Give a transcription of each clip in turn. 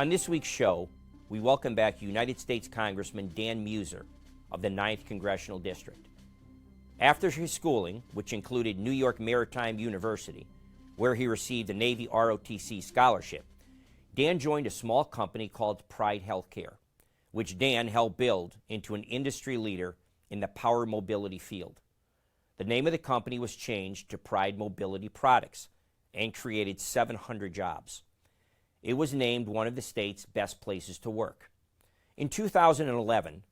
On this week's show, we welcome back United States Congressman Dan Meuser of the 9th Congressional District. After his schooling, which included New York Maritime University, where he received a Navy ROTC scholarship, Dan joined a small company called Pride Healthcare, which Dan helped build into an industry leader in the power mobility field. The name of the company was changed to Pride Mobility Products and created 700 jobs. It was named one of the state's best places to work. In 2011,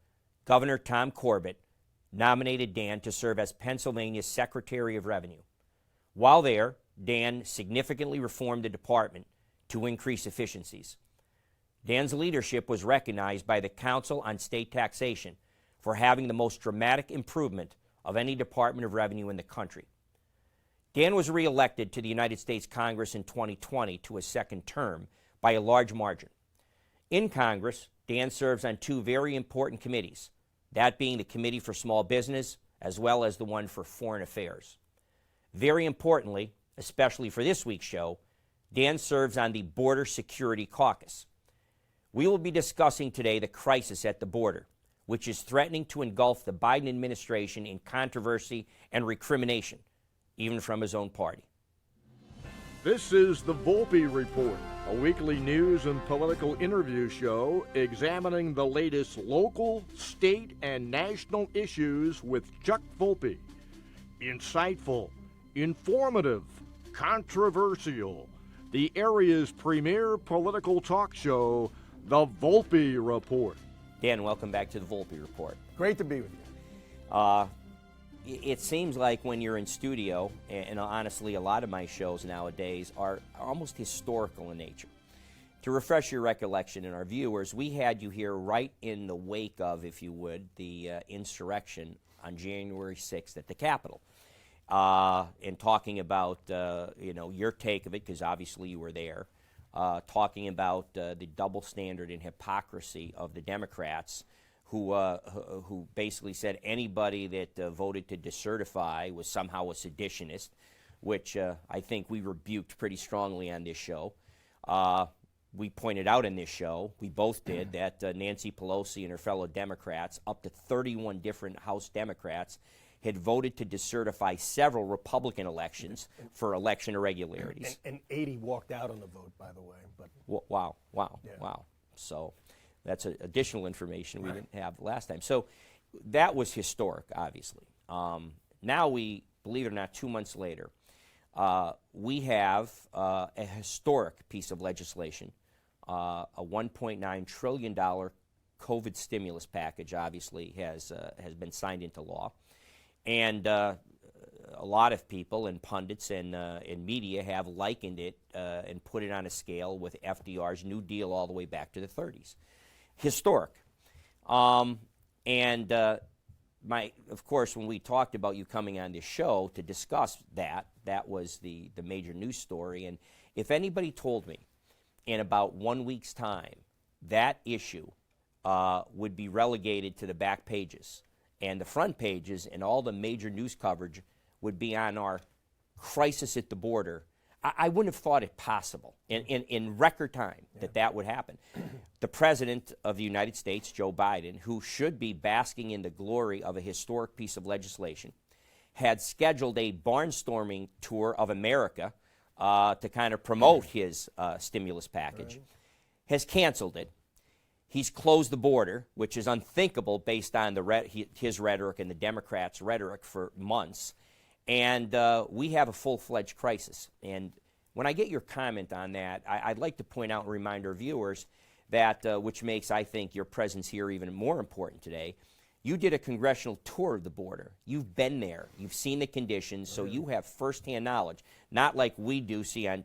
Governor Tom Corbett nominated Dan to serve as Pennsylvania's Secretary of Revenue. While there, Dan significantly reformed the department to increase efficiencies. Dan's leadership was recognized by the Council on State Taxation for having the most dramatic improvement of any Department of Revenue in the country. Dan was reelected to the United States Congress in 2020 to a second term by a large margin. In Congress, Dan serves on two very important committees, that being the Committee for Small Business as well as the one for Foreign Affairs. Very importantly, especially for this week's show, Dan serves on the Border Security Caucus. We will be discussing today the crisis at the border, which is threatening to engulf the Biden administration in controversy and recrimination, even from his own party. This is the Volpe Report, a weekly news and political interview show examining the latest local, state, and national issues with Chuck Volpe. Insightful, informative, controversial. The area's premier political talk show, the Volpe Report. Dan, welcome back to the Volpe Report. Great to be with you. It seems like when you're in studio, and honestly a lot of my shows nowadays are almost historical in nature. To refresh your recollection and our viewers, we had you here right in the wake of, if you would, the insurrection on January 6th at the Capitol. And talking about, your take of it, because obviously you were there, talking about the double standard and hypocrisy of the Democrats who basically said anybody that voted to decertify was somehow a seditionist, which I think we rebuked pretty strongly on this show. We pointed out in this show, we both did, that Nancy Pelosi and her fellow Democrats, up to 31 different House Democrats, had voted to decertify several Republican elections for election irregularities. And 80 walked out on the vote, by the way. But wow. So that's additional information we didn't have last time. So that was historic, obviously. Now we, believe it or not, 2 months later, we have a historic piece of legislation, a $1.9 trillion COVID stimulus package, obviously, has been signed into law. And a lot of people and pundits and media have likened it and put it on a scale with FDR's New Deal all the way back to the 30s. Historic. Of course, when we talked about you coming on this show to discuss that was the major news story. And if anybody told me in about 1 week's time that issue would be relegated to the back pages, and the front pages and all the major news coverage would be on our crisis at the border, I wouldn't have thought it possible in record time that would happen. The President of the United States, Joe Biden, who should be basking in the glory of a historic piece of legislation, had scheduled a barnstorming tour of America to kind of promote his stimulus package, has canceled it. He's closed the border, which is unthinkable based on his rhetoric and the Democrats' rhetoric for months. And we have a full-fledged crisis. And when I get your comment on that, I'd like to point out and remind our viewers that, which makes, I think, your presence here even more important today, you did a congressional tour of the border. You've been there. You've seen the conditions, so you have firsthand knowledge, not like we do see on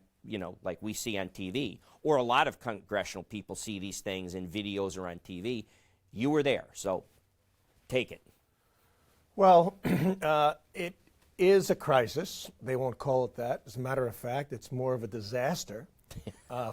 like we see on TV, or a lot of congressional people see these things in videos or on TV. You were there, so take it. Well, it is a crisis. They won't call it that. As a matter of fact, it's more of a disaster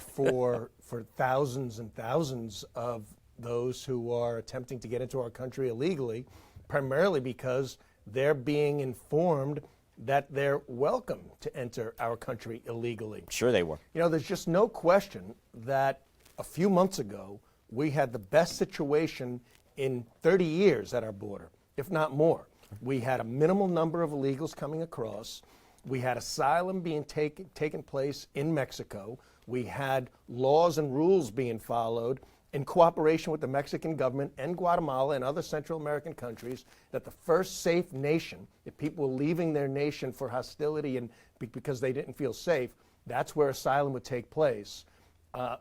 for thousands and thousands of those who are attempting to get into our country illegally, primarily because they're being informed that they're welcome to enter our country illegally. Sure they were. You know, there's just no question that a few months ago, we had the best situation in 30 years at our border, if not more. We had a minimal number of illegals coming across. We had asylum being taken place in Mexico. We had laws and rules being followed in cooperation with the Mexican government and Guatemala and other Central American countries, that the first safe nation, if people were leaving their nation for hostility and because they didn't feel safe, that's where asylum would take place.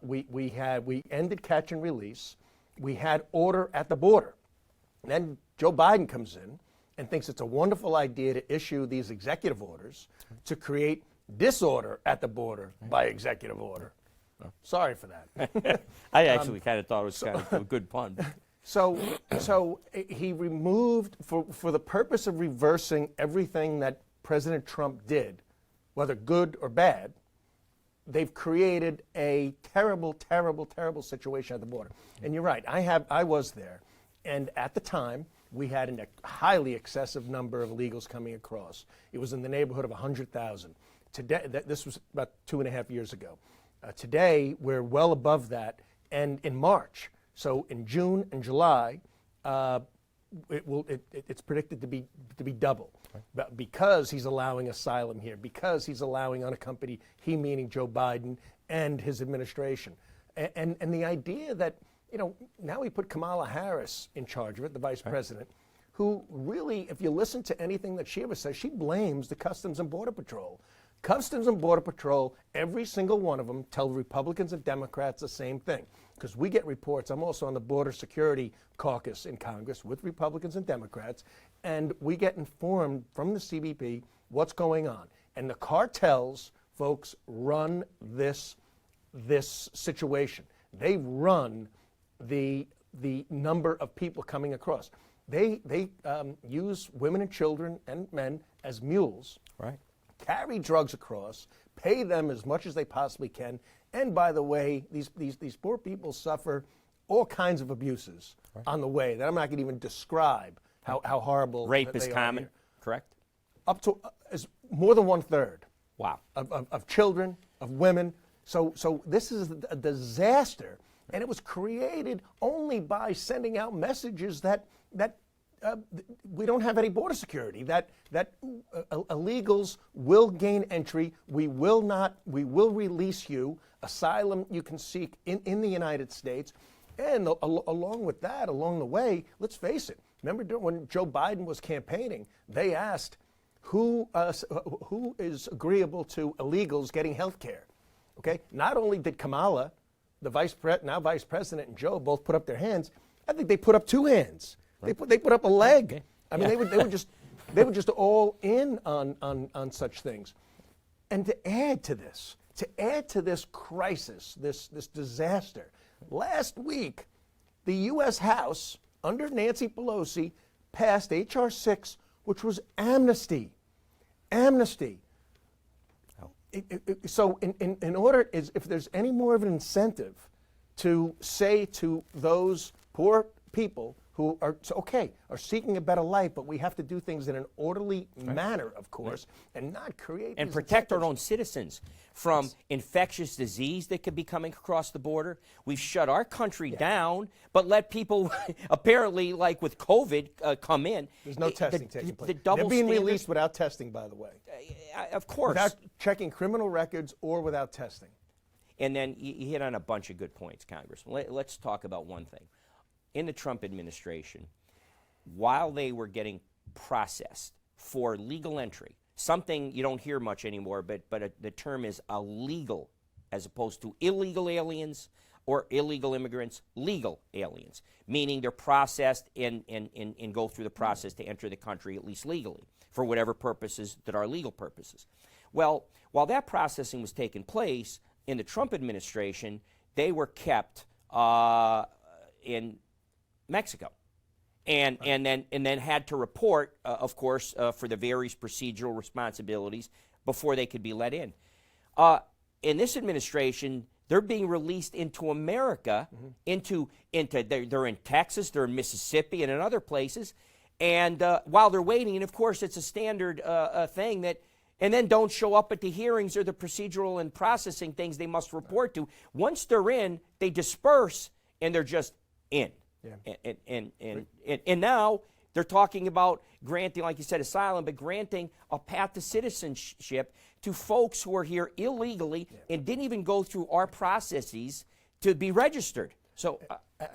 We ended catch and release. We had order at the border. And then Joe Biden comes in and thinks it's a wonderful idea to issue these executive orders to create disorder at the border by executive order. Sorry for that. I actually kind of thought it was kind of a good pun. So he removed, for the purpose of reversing everything that President Trump did, whether good or bad, they've created a terrible, terrible, terrible situation at the border. And you're right, I was there. And at the time, we had a highly excessive number of illegals coming across. It was in the neighborhood of 100,000. Today, this was about 2.5 years ago. Today, we're well above that, and in March, so in June and July, it's predicted to be double, but because he's allowing asylum here, because he's allowing unaccompanied, he meaning Joe Biden and his administration, and the idea that, you know, now we put Kamala Harris in charge of it, the vice president, who really, if you listen to anything that she ever says, she blames the Customs and Border Patrol. Customs and Border Patrol, every single one of them tell Republicans and Democrats the same thing. Because we get reports, I'm also on the Border Security Caucus in Congress with Republicans and Democrats, and we get informed from the CBP what's going on. And the cartels, folks, run this situation. They run the number of people coming across. They use women and children and men as mules. Right. Carry drugs across, pay them as much as they possibly can, and by the way, these poor people suffer all kinds of abuses on the way that I'm not going to even describe how horrible. Rape is common, correct? Up to more than 1/3. Wow. Of children, of women. So this is a disaster, and it was created only by sending out messages that we don't have any border security, that illegals will gain entry, we will release you, asylum you can seek in the United States, and along with that, along the way, let's face it, remember when Joe Biden was campaigning, they asked who is agreeable to illegals getting health care, okay? Not only did Kamala, the vice president, and Joe both put up their hands, I think they put up 2 hands. Right. They put up a leg. Okay. I mean, they were just all in on such things. And to add to this crisis, this disaster, last week, the U.S. House under Nancy Pelosi passed H.R. 6, which was amnesty. Amnesty. Oh. So in order, if there's any more of an incentive to say to those poor people who are seeking a better life, but we have to do things in an orderly manner, of course, and not create and protect our own citizens from infectious disease that could be coming across the border. We've shut our country down, but let people apparently, like with COVID, come in. There's no testing taking place. They're being released without testing, by the way. Of course. Without checking criminal records or without testing. And then you hit on a bunch of good points, Congressman. Let's talk about one thing. In the Trump administration, while they were getting processed for legal entry, something you don't hear much anymore, but the term is illegal as opposed to illegal aliens or illegal immigrants, legal aliens, meaning they're processed and go through the process to enter the country, at least legally, for whatever purposes that are legal purposes. Well, while that processing was taking place in the Trump administration, they were kept in Mexico, and then had to report, of course, for the various procedural responsibilities before they could be let in. In this administration, they're being released into America, they're in Texas, they're in Mississippi, and in other places, and while they're waiting, and of course, it's a standard thing that and then don't show up at the hearings or the procedural and processing things they must report to. Once they're in, they disperse, and they're just in. Yeah. And now they're talking about granting, like you said, asylum, but granting a path to citizenship to folks who are here illegally and didn't even go through our processes to be registered. So,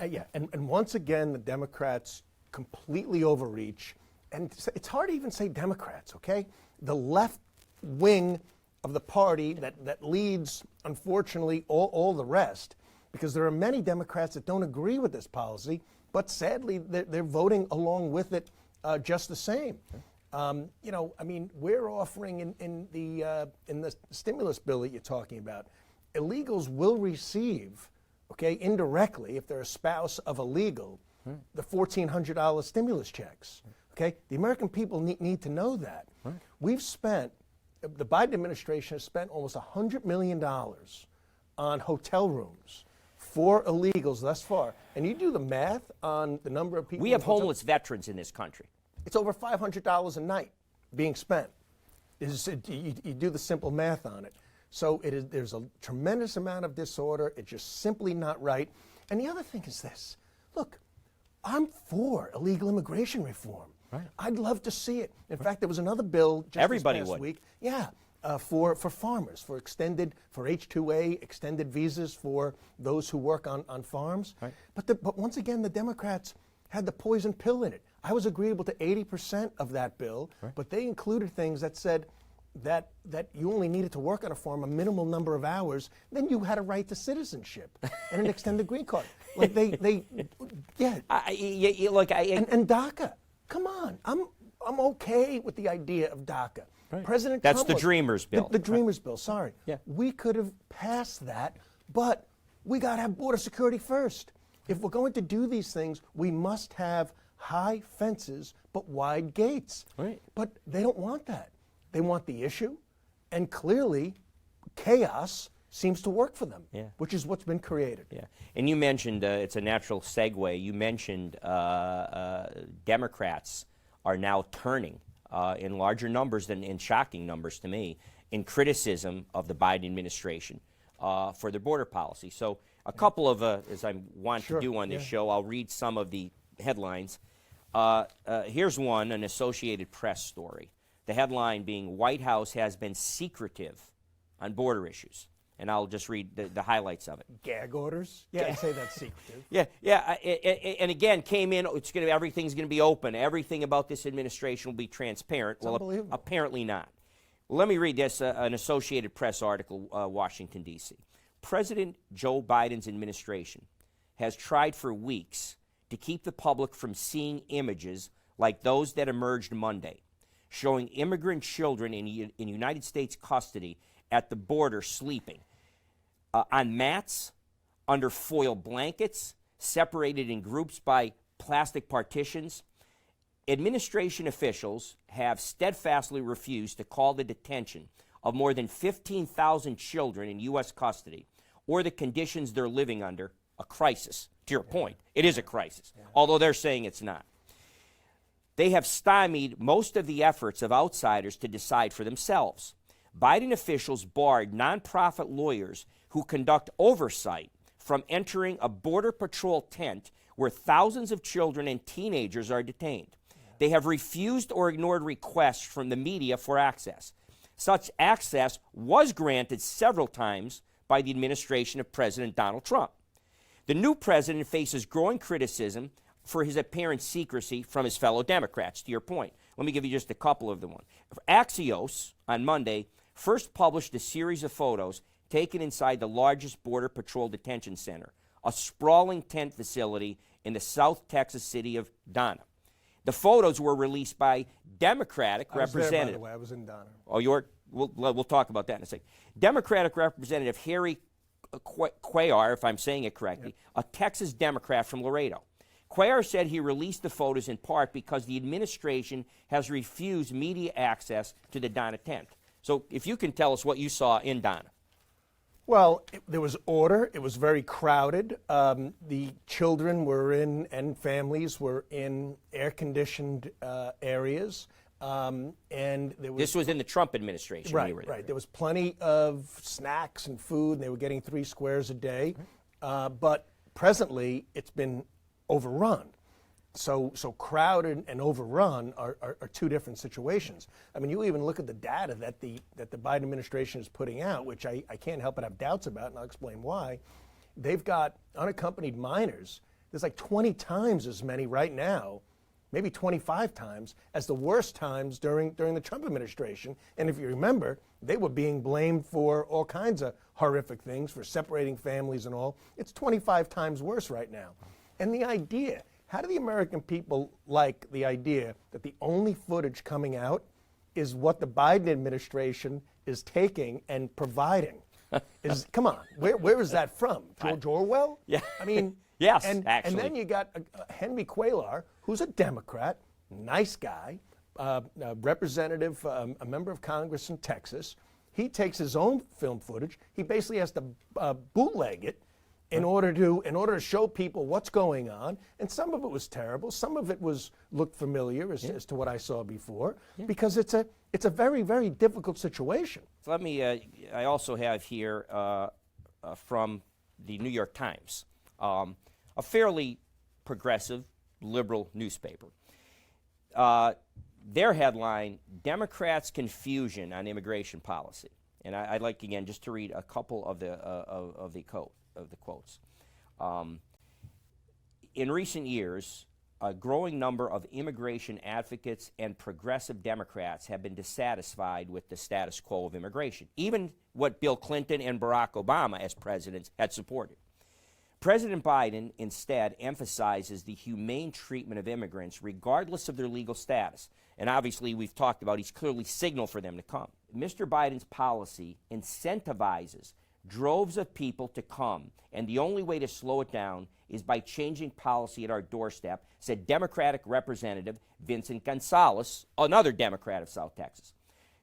yeah, and once again, the Democrats completely overreach. And it's hard to even say Democrats, okay? The left wing of the party that leads, unfortunately, all the rest, because there are many Democrats that don't agree with this policy, but sadly, they're voting along with it just the same. You know, I mean, we're offering in the stimulus bill that you're talking about, illegals will receive, okay, indirectly, if they're a spouse of a legal, the $1,400 stimulus checks. Okay, the American people need to know that. We've spent, the Biden administration has spent almost $100 million on hotel rooms for illegals thus far. And you do the math on the number of people. We have homeless veterans in this country. It's over $500 a night being spent. You do the simple math on it. So there's a tremendous amount of disorder. It's just simply not right. And the other thing is this. Look, I'm for illegal immigration reform. Right. I'd love to see it. In fact, there was another bill just this past week. Yeah, for farmers, for H-2A, extended visas for those who work on farms. Right. But once again, the Democrats had the poison pill in it. I was agreeable to 80% of that bill, but they included things that said that you only needed to work on a farm a minimal number of hours, then you had a right to citizenship and an extended green card. Like yeah. And DACA. Come on, I'm okay with the idea of DACA. Right. President That's Trump the Dreamers bill. The Dreamers bill, sorry. Yeah. We could have passed that, but we got to have border security first. If we're going to do these things, we must have high fences but wide gates. Right. But they don't want that. They want the issue, and clearly chaos seems to work for them, which is what's been created. Yeah, and you mentioned, it's a natural segue, you mentioned Democrats are now turning in larger numbers than in shocking numbers to me in criticism of the Biden administration for their border policy. So a couple of, as I want to do on this show, I'll read some of the headlines. Here's one, an Associated Press story. The headline being, White House has been secretive on border issues. And I'll just read the highlights of it. Gag orders? Yeah, I'd say that's secretive. And again, came in, everything's going to be open. Everything about this administration will be transparent. It's unbelievable. Apparently not. Let me read this, an Associated Press article, Washington, D.C. President Joe Biden's administration has tried for weeks to keep the public from seeing images like those that emerged Monday, showing immigrant children in United States custody at the border sleeping on mats, under foil blankets, separated in groups by plastic partitions. Administration officials have steadfastly refused to call the detention of more than 15,000 children in U.S. custody or the conditions they're living under a crisis. To your point, it is a crisis, although they're saying it's not. They have stymied most of the efforts of outsiders to decide for themselves. Biden officials barred nonprofit lawyers who conduct oversight from entering a Border Patrol tent where thousands of children and teenagers are detained. They have refused or ignored requests from the media for access. Such access was granted several times by the administration of President Donald Trump. The new president faces growing criticism for his apparent secrecy from his fellow Democrats, to your point. Let me give you just a couple of them. Axios, on Monday, first published a series of photos taken inside the largest Border Patrol detention center, a sprawling tent facility in the South Texas city of Donna. The photos were released by Democratic Representative. There, by the way. I was in Donna. Oh, we'll talk about that in a second. Democratic Representative Harry Cuellar, if I'm saying it correctly, a Texas Democrat from Laredo. Cuellar said he released the photos in part because the administration has refused media access to the Donna tent. So if you can tell us what you saw in Donna. Well, there was order. It was very crowded. The children were in, and families were in air-conditioned areas. And there was, This was in the Trump administration. when you were there. Right. There was plenty of snacks and food, and they were getting 3 squares a day. But presently, it's been overrun. So crowded and overrun are 2 different situations. I mean, you even look at the data that the Biden administration is putting out, which I can't help but have doubts about, and I'll explain why. They've got unaccompanied minors. There's like 20 times as many right now, maybe 25 times, as the worst times during the Trump administration. And if you remember, they were being blamed for all kinds of horrific things, for separating families and all. It's 25 times worse right now. And the idea, how do the American people like the idea that the only footage coming out is what the Biden administration is taking and providing? Come on, where is that from? George Orwell? Yeah. I mean, yes, and then you got Henry Cuellar, who's a Democrat, nice guy, a representative, a member of Congress in Texas. He takes his own film footage. He basically has to bootleg it in order to show people what's going on. And some of it was terrible. Some of it looked familiar as to what I saw before, because it's a very, very difficult situation. So let me, I also have here from the New York Times, a fairly progressive, liberal newspaper. Their headline, Democrats' Confusion on Immigration Policy. And I'd like, again, just to read a couple of the quotes. In recent years, a growing number of immigration advocates and progressive Democrats have been dissatisfied with the status quo of immigration, even what Bill Clinton and Barack Obama as presidents had supported. President Biden instead emphasizes the humane treatment of immigrants regardless of their legal status. And obviously, we've talked about he's clearly signaled for them to come. Mr. Biden's policy incentivizes droves of people to come, and the only way to slow it down is by changing policy at our doorstep, said Democratic Representative Vincent Gonzalez, another Democrat of South Texas.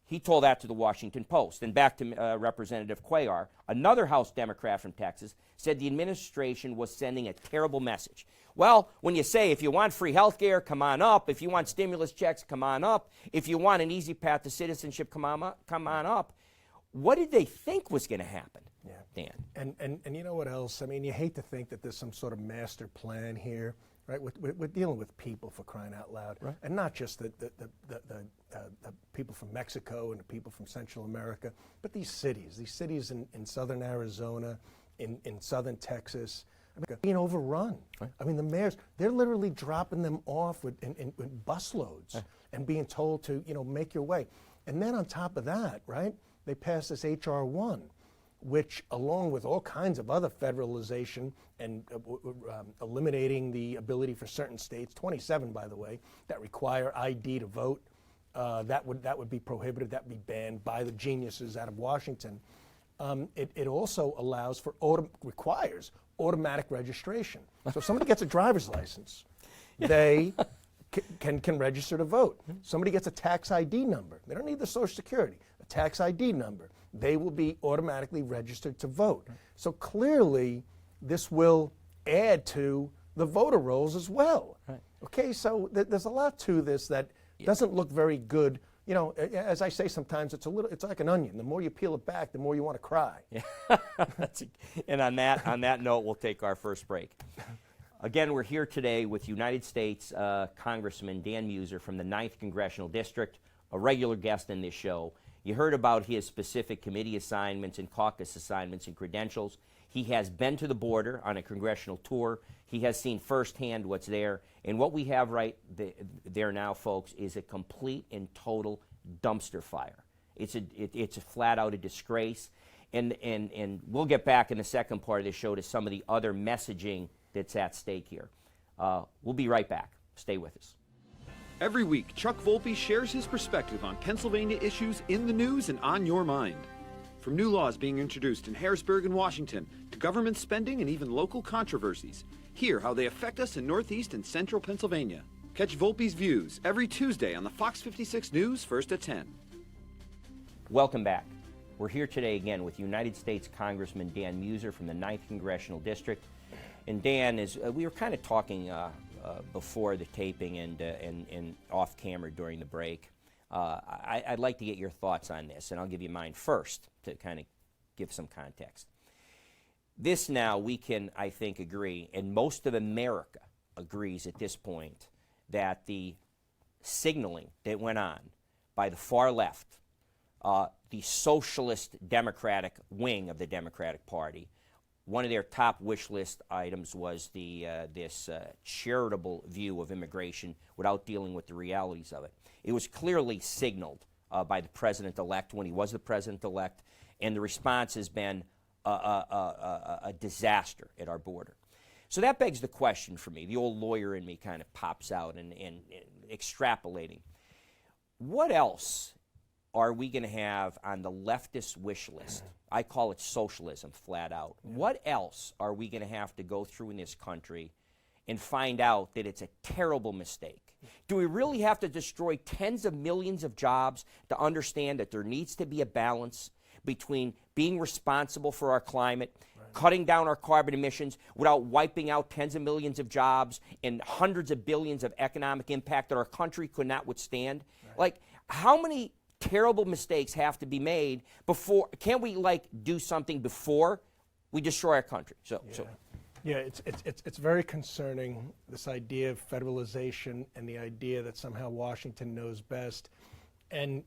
He told that to the Washington Post. And back to Representative Cuellar, another House Democrat from Texas, said the administration was sending a terrible message. Well, when you say if you want free health care, come on up. If you want stimulus checks, come on up. If you want an easy path to citizenship, come on up. What did they think was going to happen, Dan? And you know what else? I mean, you hate to think that there's some sort of master plan here, right? We're dealing with people, for crying out loud, right? And not just the people from Mexico and the people from Central America, but these cities in southern Arizona, in southern Texas, being overrun. Right. I mean, the mayors, they're literally dropping them off with busloads and being told to, make your way. And then on top of that, right, they passed this H.R. 1, which, along with all kinds of other federalization and eliminating the ability for certain states, 27, by the way, that require ID to vote, that would be prohibited, that would be banned by the geniuses out of Washington. It also requires automatic registration. So if somebody gets a driver's license, they can register to vote. Somebody gets a tax ID number. They don't need the Social Security. A tax ID number. They will be automatically registered to vote. So clearly, this will add to the voter rolls as well. Right. Okay, so there's a lot to this that doesn't look very good. As I say sometimes, it's like an onion. The more you peel it back, the more you want to cry. Yeah. And on that note, we'll take our first break. Again, we're here today with United States Congressman Dan Meuser from the 9th Congressional District, a regular guest in this show. You heard about his specific committee assignments and caucus assignments and credentials. He has been to the border on a congressional tour. He has seen firsthand what's there. And what we have right there now, folks, is a complete and total dumpster fire. It's a flat out a disgrace. And we'll get back in the second part of the show to some of the other messaging that's at stake here. We'll be right back. Stay with us. Every week, Chuck Volpe shares his perspective on Pennsylvania issues in the news and on your mind. From new laws being introduced in Harrisburg and Washington, to government spending and even local controversies, hear how they affect us in Northeast and Central Pennsylvania. Catch Volpe's views every Tuesday on the Fox 56 News, first at 10. Welcome back. We're here today again with United States Congressman Dan Meuser from the 9th Congressional District. And Dan, we were kind of talking before the taping and off camera during the break I'd like to get your thoughts on this, and I'll give you mine first to kind of give some context. This now we can, I think, agree, and most of America agrees at this point, that the signaling that went on by the far left, the socialist democratic wing of the Democratic Party, one of their top wish list items was this charitable view of immigration without dealing with the realities of it. It was clearly signaled by the president-elect when he was the president-elect, and the response has been a disaster at our border. So that begs the question for me. The old lawyer in me kind of pops out and extrapolating. What else are we going to have on the leftist wish list? I call it socialism, flat out. What else are we going to have to go through in this country and find out that it's a terrible mistake? Do we really have to destroy tens of millions of jobs to understand that there needs to be a balance between being responsible for our climate, cutting down our carbon emissions without wiping out tens of millions of jobs and hundreds of billions of economic impact that our country could not withstand? Like, how many terrible mistakes have to be made before? Can't we do something before we destroy our country? Yeah, it's very concerning, this idea of federalization and the idea that somehow Washington knows best. And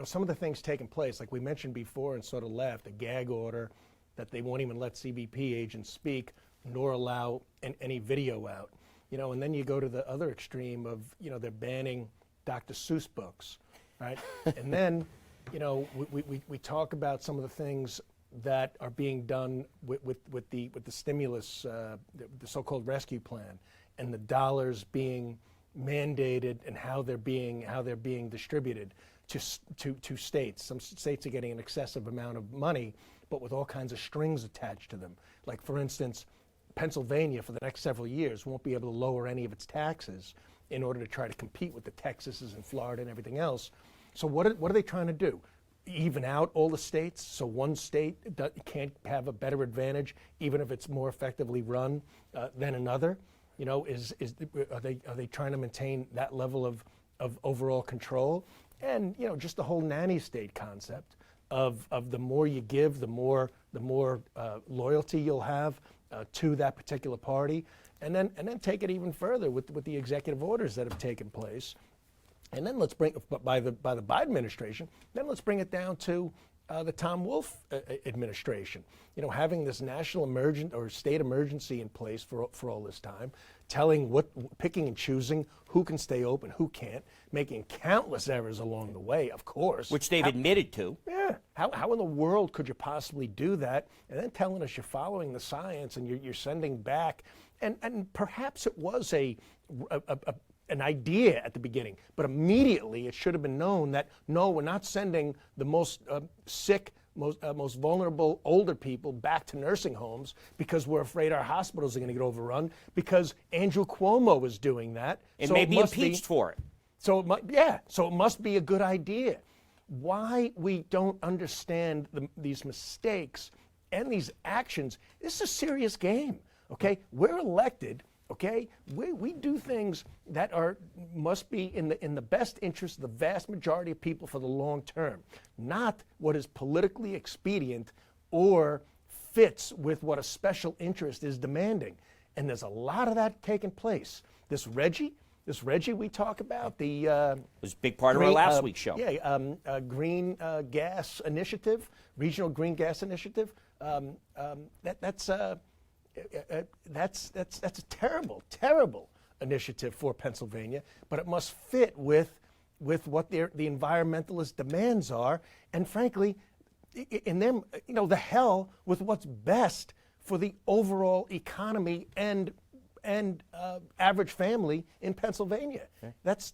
some of the things taking place, like we mentioned before and sort of laughed, a gag order that they won't even let CBP agents speak nor allow any video out. And then you go to the other extreme of, they're banning Dr. Seuss books, right? And then, we talk about some of the things that are being done with the stimulus, the so-called rescue plan, and the dollars being mandated and how they're being distributed to states. Some states are getting an excessive amount of money, but with all kinds of strings attached to them. Like, for instance, Pennsylvania for the next several years won't be able to lower any of its taxes in order to try to compete with the Texases and Florida and everything else. So what are they trying to do? Even out all the states so one state can't have a better advantage, even if it's more effectively run than another? Are they trying to maintain that level of overall control? And just the whole nanny state concept of the more you give, the more loyalty you'll have to that particular party, and then take it even further with the executive orders that have taken place. And then let's bring, by the Biden administration, then let's bring it down to the Tom Wolf administration. Having this national state emergency in place for all this time, picking and choosing who can stay open, who can't, making countless errors along the way, of course. Which they've admitted to. Yeah. How in the world could you possibly do that? And then telling us you're following the science and you're sending back, and perhaps it was an idea at the beginning, but immediately it should have been known that, no, we're not sending the most sick, most vulnerable older people back to nursing homes because we're afraid our hospitals are going to get overrun, because Andrew Cuomo was doing that. And so may be impeached for it. So it must be a good idea. Why we don't understand these mistakes and these actions, this is a serious game, okay? We're elected. Okay, we do things that must be in the best interest of the vast majority of people for the long term, not what is politically expedient or fits with what a special interest is demanding. And there's a lot of that taking place. This Reggie we talk about, it was a big part of our last week's show. Yeah, green gas initiative, regional green gas initiative. That's a terrible initiative for Pennsylvania, but it must fit with what the environmentalist demands are, and frankly, in them, the hell with what's best for the overall economy and average family in Pennsylvania. Okay. That's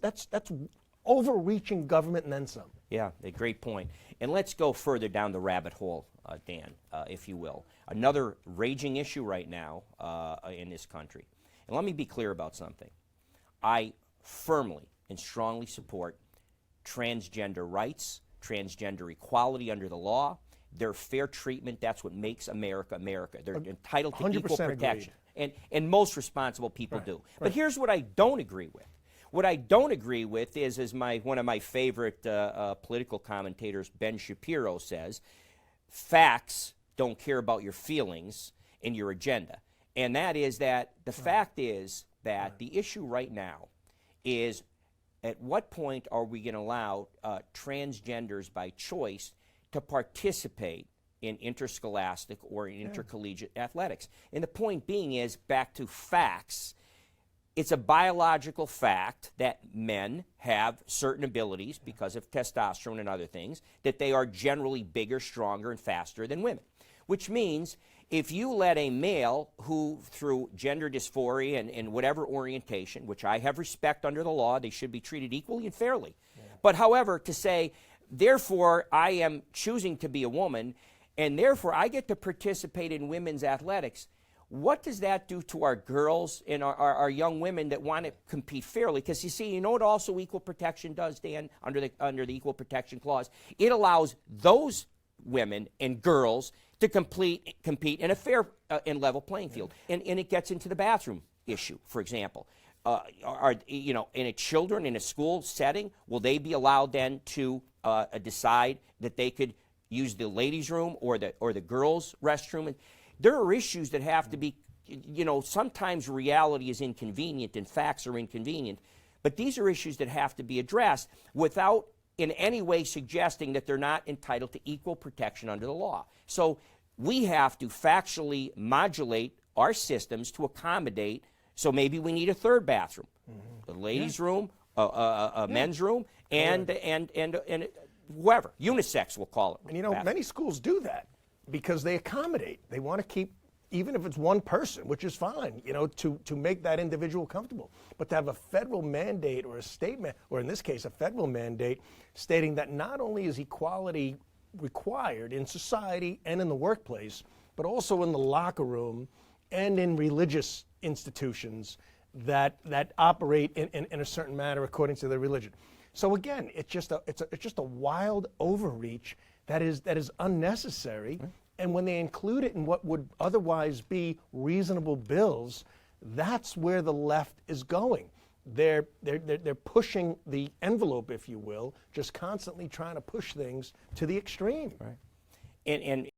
overreaching government and then some. Yeah, a great point. And let's go further down the rabbit hole, Dan, if you will. Another raging issue right now in this country. And let me be clear about something. I firmly and strongly support transgender rights, transgender equality under the law, their fair treatment. That's what makes America America. They're entitled to equal protection. And most responsible people do. But here's what I don't agree with. What I don't agree with is, as one of my favorite political commentators, Ben Shapiro, says, facts don't care about your feelings and your agenda. And that is that the fact is that the issue right now is, at what point are we going to allow transgenders by choice to participate in interscholastic or in intercollegiate athletics? And the point being is, back to facts, it's a biological fact that men have certain abilities because of testosterone and other things, that they are generally bigger, stronger, and faster than women. Which means if you let a male who, through gender dysphoria and whatever orientation, which I have respect under the law, they should be treated equally and fairly. But however, to say, therefore, I am choosing to be a woman, and therefore I get to participate in women's athletics, what does that do to our girls and our young women that want to compete fairly? Because you know what also equal protection does, Dan, under the Equal Protection Clause? It allows those women and girls to compete in a fair and level playing field. And it gets into the bathroom issue, for example. In a children in a school setting, will they be allowed then to decide that they could use the ladies' room or the girls' restroom? And there are issues that have to be, sometimes reality is inconvenient and facts are inconvenient, but these are issues that have to be addressed without in any way suggesting that they're not entitled to equal protection under the law. So we have to factually modulate our systems to accommodate. So maybe we need a third bathroom, a ladies' room, a men's room, and whoever, unisex we'll call it. And many schools do that because they accommodate. They want to keep, even if it's one person, which is fine, to make that individual comfortable. But to have a federal mandate or a state, or in this case, a federal mandate stating that not only is equality required in society and in the workplace, but also in the locker room and in religious institutions that operate in a certain manner according to their religion. So again, it's just a wild overreach that is unnecessary. And when they include it in what would otherwise be reasonable bills, that's where the left is going. They're pushing the envelope, if you will, just constantly trying to push things to the extreme. Right. And